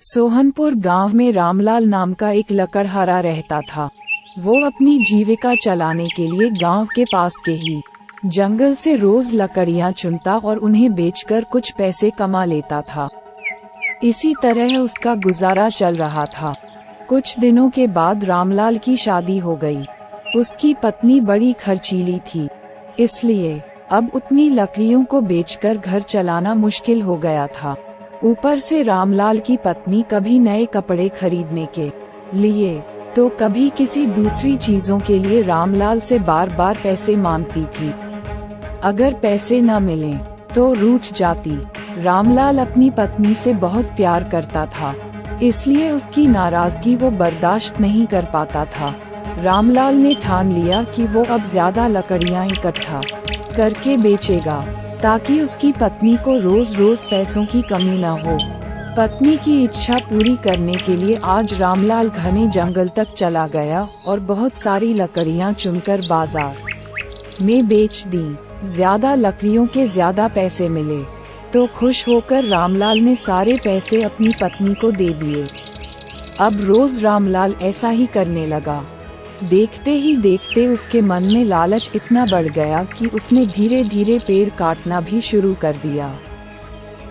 सोहनपुर गांव में रामलाल नाम का एक लकड़हारा रहता था। वो अपनी जीविका चलाने के लिए गांव के पास के ही जंगल से रोज लकड़ियां चुनता और उन्हें बेचकर कुछ पैसे कमा लेता था। इसी तरह उसका गुजारा चल रहा था। कुछ दिनों के बाद रामलाल की शादी हो गई। उसकी पत्नी बड़ी खर्चीली थी, इसलिए अब उतनी लकड़ियों को बेचकर घर चलाना मुश्किल हो गया था। ऊपर से रामलाल की पत्नी कभी नए कपड़े खरीदने के लिए तो कभी किसी दूसरी चीजों के लिए रामलाल से बार बार पैसे मांगती थी। अगर पैसे न मिलें तो रूठ जाती। रामलाल अपनी पत्नी से बहुत प्यार करता था, इसलिए उसकी नाराजगी वो बर्दाश्त नहीं कर पाता था। रामलाल ने ठान लिया कि वो अब ज्यादा लकड़ियां इकट्ठा करके बेचेगा, ताकि उसकी पत्नी को रोज रोज पैसों की कमी न हो। पत्नी की इच्छा पूरी करने के लिए आज रामलाल घने जंगल तक चला गया और बहुत सारी लकड़ियां चुनकर बाजार में बेच दी। ज्यादा लकड़ियों के ज्यादा पैसे मिले तो खुश होकर रामलाल ने सारे पैसे अपनी पत्नी को दे दिए। अब रोज रामलाल ऐसा ही करने लगा। देखते ही देखते उसके मन में लालच इतना बढ़ गया कि उसने धीरे धीरे पेड़ काटना भी शुरू कर दिया।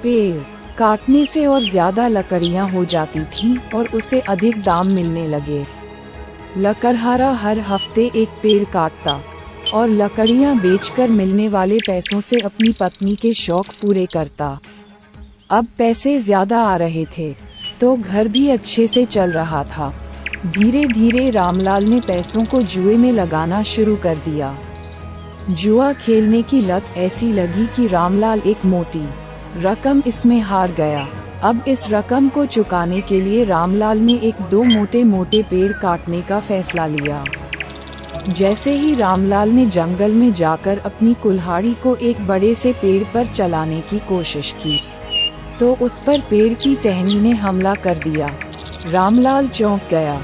पेड़ काटने से और ज्यादा लकड़ियां हो जाती थीं और उसे अधिक दाम मिलने लगे। लकड़हारा हर हफ्ते एक पेड़ काटता और लकड़ियां बेचकर मिलने वाले पैसों से अपनी पत्नी के शौक पूरे करता। अब पैसे ज्यादा आ रहे थे तो घर भी अच्छे से चल रहा था। धीरे धीरे रामलाल ने पैसों को जुए में लगाना शुरू कर दिया। जुआ खेलने की लत ऐसी लगी कि रामलाल एक मोटी रकम इसमें हार गया। अब इस रकम को चुकाने के लिए रामलाल ने एक दो मोटे मोटे पेड़ काटने का फैसला लिया। जैसे ही रामलाल ने जंगल में जाकर अपनी कुल्हाड़ी को एक बड़े से पेड़ पर चलाने की कोशिश की तो उस पर पेड़ की टहनी ने हमला कर दिया। रामलाल चौंक गया,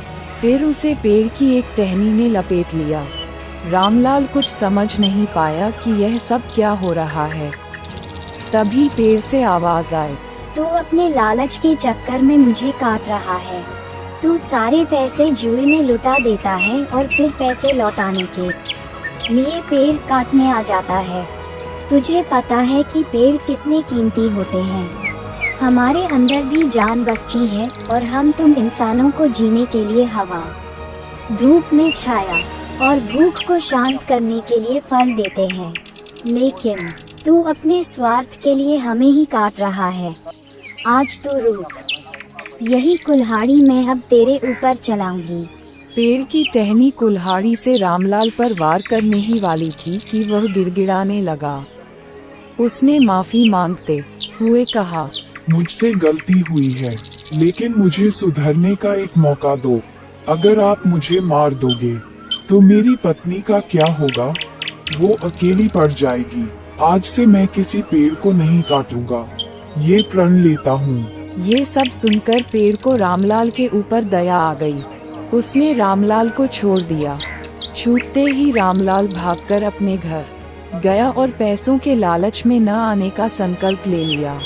फिर उसे पेड़ की एक टहनी ने लपेट लिया। रामलाल कुछ समझ नहीं पाया कि यह सब क्या हो रहा है। तभी पेड़ से आवाज आई, तू अपने लालच के चक्कर में मुझे काट रहा है। तू सारे पैसे जुए में लुटा देता है और फिर पैसे लौटाने के लिए पेड़ काटने आ जाता है। तुझे पता है कि पेड़ कितने कीमती होते हैं। हमारे अंदर भी जान बसती है और हम तुम इंसानों को जीने के लिए हवा, धूप में छाया और भूख को शांत करने के लिए फल देते हैं, लेकिन तू अपने स्वार्थ के लिए हमें ही काट रहा है। आज तो रुक, यही कुल्हाड़ी मैं अब तेरे ऊपर चलाऊंगी। पेड़ की टहनी कुल्हाड़ी से रामलाल पर वार करने ही वाली थी कि वह गिड़गिड़ाने लगा। उसने माफी मांगते हुए कहा, मुझसे गलती हुई है, लेकिन मुझे सुधरने का एक मौका दो। अगर आप मुझे मार दोगे तो मेरी पत्नी का क्या होगा? वो अकेली पड़ जाएगी। आज से मैं किसी पेड़ को नहीं काटूंगा, ये प्रण लेता हूँ। ये सब सुनकर पेड़ को रामलाल के ऊपर दया आ गई। उसने रामलाल को छोड़ दिया। छूटते ही रामलाल भागकर अपने घर गया और पैसों के लालच में न आने का संकल्प ले लिया।